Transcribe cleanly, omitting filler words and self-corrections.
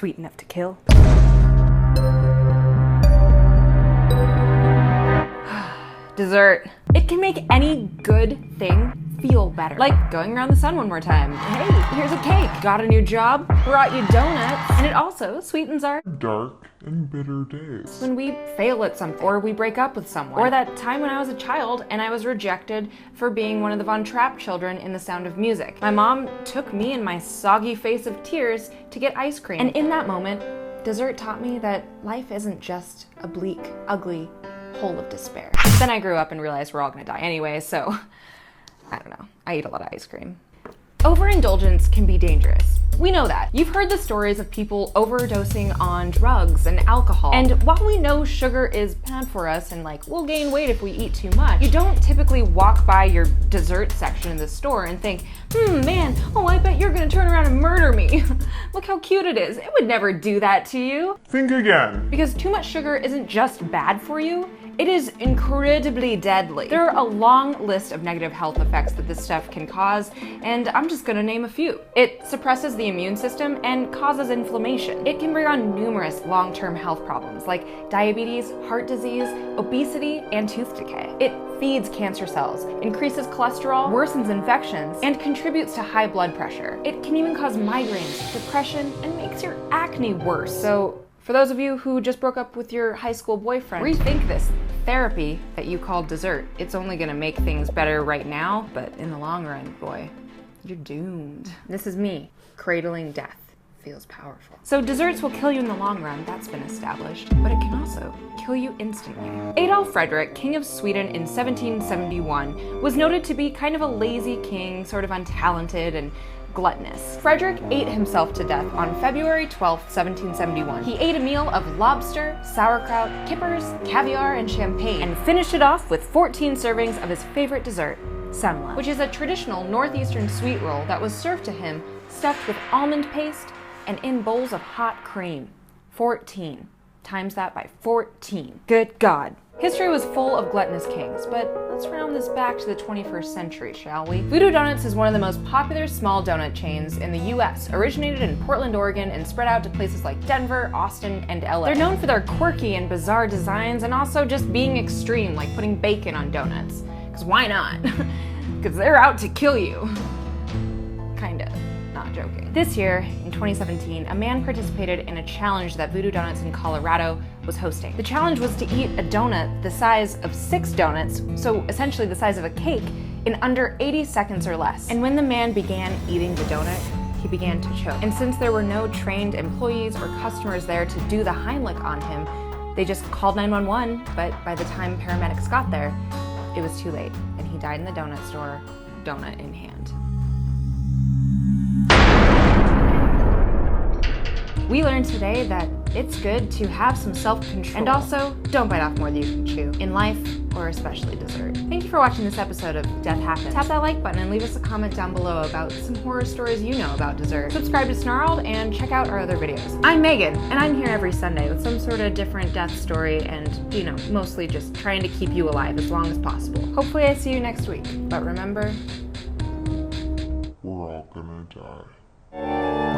Sweet enough to kill. Dessert. It can make any good thing feel better. Like going around the sun one more time. Hey, here's a cake. Got a new job, brought you donuts, and it also sweetens our dark and bitter days. When we fail at something, or we break up with someone, or that time when I was a child and I was rejected for being one of the Von Trapp children in The Sound of Music. My mom took me in my soggy face of tears to get ice cream. And in that moment, dessert taught me that life isn't just a bleak, ugly hole of despair. Then I grew up and realized we're all gonna die anyway, so I don't know. I eat a lot of ice cream. Overindulgence can be dangerous. We know that. You've heard the stories of people overdosing on drugs and alcohol. And while we know sugar is bad for us and we'll gain weight if we eat too much, you don't typically walk by your dessert section in the store and think, man, I bet you're gonna turn around and murder me. Look how cute it is. It would never do that to you. Think again. Because too much sugar isn't just bad for you, it is incredibly deadly. There are a long list of negative health effects that this stuff can cause, and I'm just gonna name a few. It suppresses the immune system and causes inflammation. It can bring on numerous long-term health problems like diabetes, heart disease, obesity, and tooth decay. It feeds cancer cells, increases cholesterol, worsens infections, and contributes to high blood pressure. It can even cause migraines, depression, and makes your acne worse. So, for those of you who just broke up with your high school boyfriend, rethink this therapy that you call dessert. It's only gonna make things better right now, but in the long run, boy, you're doomed. This is me, cradling death. Feels powerful. So desserts will kill you in the long run, that's been established, but it can also kill you instantly. Adolf Frederick, King of Sweden in 1771, was noted to be kind of a lazy king, sort of untalented and gluttonous. Frederick ate himself to death on February 12th, 1771. He ate a meal of lobster, sauerkraut, kippers, caviar, and champagne, and finished it off with 14 servings of his favorite dessert, semla, which is a traditional northeastern sweet roll that was served to him stuffed with almond paste and in bowls of hot cream. 14. Times that by 14. Good God. History was full of gluttonous kings, but let's round this back to the 21st century, shall we? Voodoo Donuts is one of the most popular small donut chains in the US, originated in Portland, Oregon, and spread out to places like Denver, Austin, and LA. They're known for their quirky and bizarre designs, and also just being extreme, like putting bacon on donuts. Because why not? Because they're out to kill you. Kinda. Not joking. This year, in 2017, a man participated in a challenge that Voodoo Donuts in Colorado was hosting. The challenge was to eat a donut the size of 6 donuts, so essentially the size of a cake, in under 80 seconds or less. And when the man began eating the donut, he began to choke. And since there were no trained employees or customers there to do the Heimlich on him, they just called 911, but by the time paramedics got there, it was too late, and he died in the donut store, donut in hand. We learned today that it's good to have some self-control. And also, don't bite off more than you can chew. In life, or especially dessert. Thank you for watching this episode of Death Happens. Tap that like button and leave us a comment down below about some horror stories you know about dessert. Subscribe to Snarled and check out our other videos. I'm Megan, and I'm here every Sunday with some sort of different death story and, mostly just trying to keep you alive as long as possible. Hopefully I see you next week. But remember, we're all gonna die.